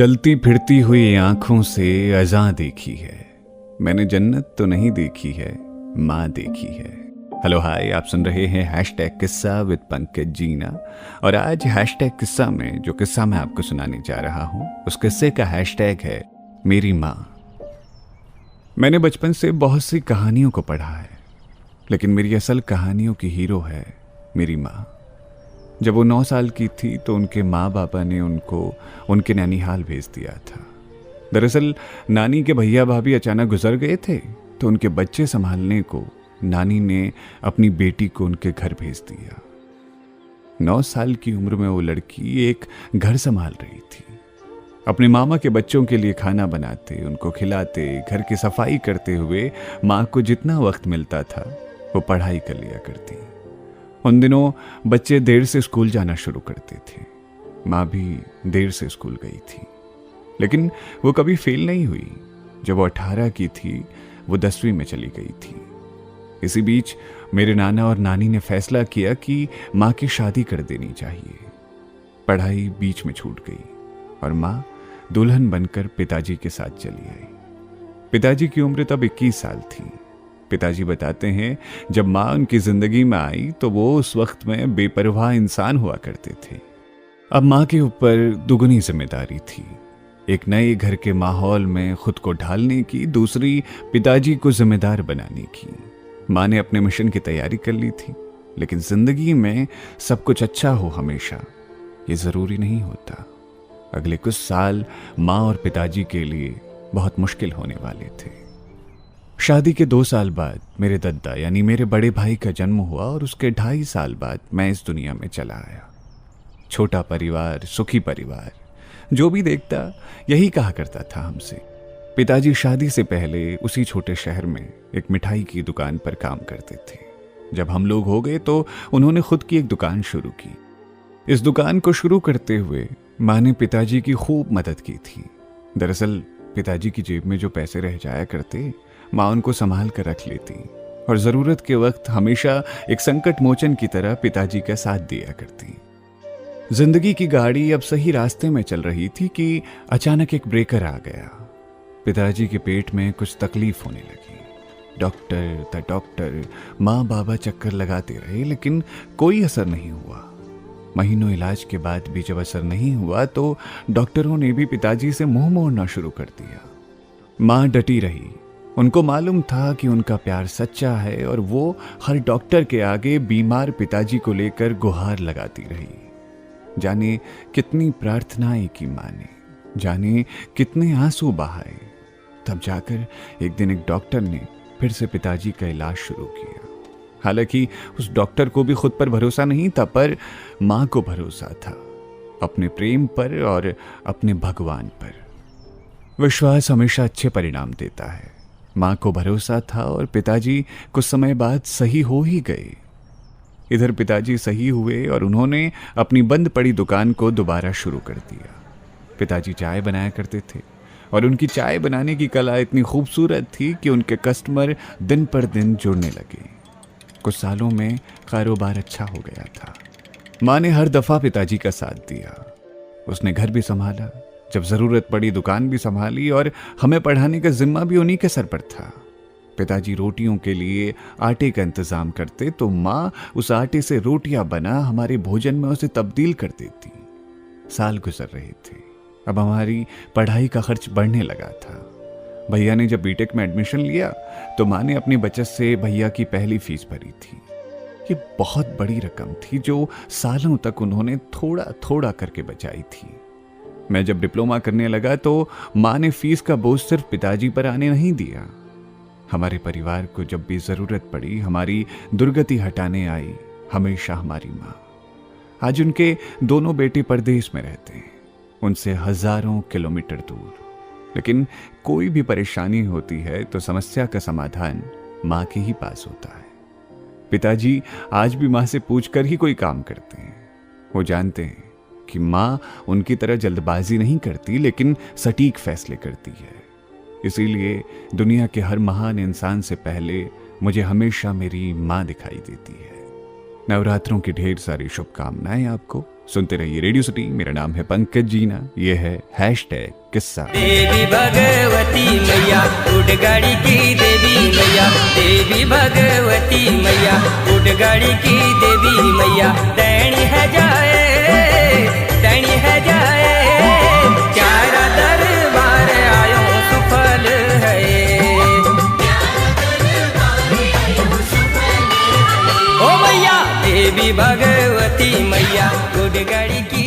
चलती फिरती हुई आंखों से अज़ां देखी है, मैंने जन्नत तो नहीं देखी है, माँ देखी है। हेलो हाय, आप सुन रहे हैं हैशटैग किस्सा विद पंकज जीना। और आज हैशटैग किस्सा में जो किस्सा मैं आपको सुनाने जा रहा हूँ उस किस्से का हैशटैग है मेरी माँ। मैंने बचपन से बहुत सी कहानियों को पढ़ा है, लेकिन मेरी असल कहानियों की हीरो है मेरी माँ। जब वो 9 साल की थी तो उनके माँ बापा ने उनको उनके नैनीहाल भेज दिया था। दरअसल नानी के भैया भाभी अचानक गुजर गए थे, तो उनके बच्चे संभालने को नानी ने अपनी बेटी को उनके घर भेज दिया। 9 साल की उम्र में वो लड़की एक घर संभाल रही थी। अपने मामा के बच्चों के लिए खाना बनाते, उनको खिलाते, घर की सफाई करते हुए माँ को जितना वक्त मिलता था वो पढ़ाई कर लिया करती। उन दिनों बच्चे देर से स्कूल जाना शुरू करते थे, माँ भी देर से स्कूल गई थी, लेकिन वो कभी फेल नहीं हुई। जब वो 18 की थी वो 10वीं में चली गई थी। इसी बीच मेरे नाना और नानी ने फैसला किया कि माँ की शादी कर देनी चाहिए। पढ़ाई बीच में छूट गई और माँ दुल्हन बनकर पिताजी के साथ चली आई। पिताजी की उम्र तब 21 साल थी। पिताजी बताते हैं जब माँ उनकी जिंदगी में आई तो वो उस वक्त में बेपरवाह इंसान हुआ करते थे। अब माँ के ऊपर दुगनी जिम्मेदारी थी, एक नए घर के माहौल में खुद को ढालने की, दूसरी पिताजी को जिम्मेदार बनाने की। माँ ने अपने मिशन की तैयारी कर ली थी, लेकिन जिंदगी में सब कुछ अच्छा हो हमेशा ये जरूरी नहीं होता। अगले कुछ साल माँ और पिताजी के लिए बहुत मुश्किल होने वाले थे। शादी के 2 साल बाद मेरे दद्दा यानी मेरे बड़े भाई का जन्म हुआ और उसके 2.5 साल बाद मैं इस दुनिया में चला आया। छोटा परिवार, सुखी परिवार, जो भी देखता यही कहा करता था हमसे। पिताजी शादी से पहले उसी छोटे शहर में एक मिठाई की दुकान पर काम करते थे। जब हम लोग हो गए तो उन्होंने खुद की एक दुकान शुरू की। इस दुकान को शुरू करते हुए माँ ने पिताजी की खूब मदद की थी। दरअसल पिताजी की जेब में जो पैसे रह जाया करते, माँ उनको संभाल कर रख लेती और जरूरत के वक्त हमेशा एक संकट मोचन की तरह पिताजी का साथ दिया करती। जिंदगी की गाड़ी अब सही रास्ते में चल रही थी कि अचानक एक ब्रेकर आ गया। पिताजी के पेट में कुछ तकलीफ होने लगी। डॉक्टर, माँ बाबा चक्कर लगाते रहे, लेकिन कोई असर नहीं हुआ। महीनों इलाज के बाद भी जब असर नहीं हुआ तो डॉक्टरों ने भी पिताजी से मुंह मोड़ना शुरू कर दिया। माँ डटी रही। उनको मालूम था कि उनका प्यार सच्चा है और वो हर डॉक्टर के आगे बीमार पिताजी को लेकर गुहार लगाती रही। जाने कितनी प्रार्थनाएं की माँ ने, जाने कितने आंसू बहाए। तब जाकर एक दिन एक डॉक्टर ने फिर से पिताजी का इलाज शुरू किया। हालांकि उस डॉक्टर को भी खुद पर भरोसा नहीं था, पर माँ को भरोसा था, अपने प्रेम पर और अपने भगवान पर। विश्वास हमेशा अच्छे परिणाम देता है। माँ को भरोसा था और पिताजी कुछ समय बाद सही हो ही गए। इधर पिताजी सही हुए और उन्होंने अपनी बंद पड़ी दुकान को दोबारा शुरू कर दिया। पिताजी चाय बनाया करते थे और उनकी चाय बनाने की कला इतनी खूबसूरत थी कि उनके कस्टमर दिन पर दिन जुड़ने लगे। कुछ सालों में कारोबार अच्छा हो गया था। माँ ने हर दफा पिताजी का साथ दिया। उसने घर भी संभाला, जब जरूरत पड़ी दुकान भी संभाली और हमें पढ़ाने का जिम्मा भी उन्हीं के सर पर था। पिताजी रोटियों के लिए आटे का इंतजाम करते तो माँ उस आटे से रोटियां बना हमारे भोजन में उसे तब्दील कर देती। साल गुजर रहे थे। अब हमारी पढ़ाई का खर्च बढ़ने लगा था। भैया ने जब बीटेक में एडमिशन लिया तो माँ ने अपनी बचत से भैया की पहली फीस भरी थी। ये बहुत बड़ी रकम थी जो सालों तक उन्होंने थोड़ा थोड़ा करके बचाई थी। मैं जब डिप्लोमा करने लगा तो माँ ने फीस का बोझ सिर्फ पिताजी पर आने नहीं दिया। हमारे परिवार को जब भी जरूरत पड़ी, हमारी दुर्गति हटाने आई हमेशा हमारी माँ। आज उनके दोनों बेटे परदेश में रहते हैं, उनसे हजारों किलोमीटर दूर, लेकिन कोई भी परेशानी होती है तो समस्या का समाधान माँ के ही पास होता है। पिताजी आज भी माँ से पूछकर ही कोई काम करते हैं। वो जानते हैं कि माँ उनकी तरह जल्दबाजी नहीं करती, लेकिन सटीक फैसले करती है। इसीलिए दुनिया के हर महान इंसान से पहले मुझे हमेशा मेरी माँ दिखाई देती है। नवरात्रों की ढेर सारी शुभकामनाएं आपको। सुनते रहिए रेडियो सिटी। मेरा नाम है पंकज जीना। ये है हैशटैग किस्सा। देवी भगवती मैया उड़ गाड़ी की देवी मैया, देवी भगवती मैया उड़ गाड़ी की देवी मैया, दैनी है जाए दैनी है जाए, चारा दरबार आयो सुफल है। ओ मैया देवी भगवती मैया उड़ गाड़ी की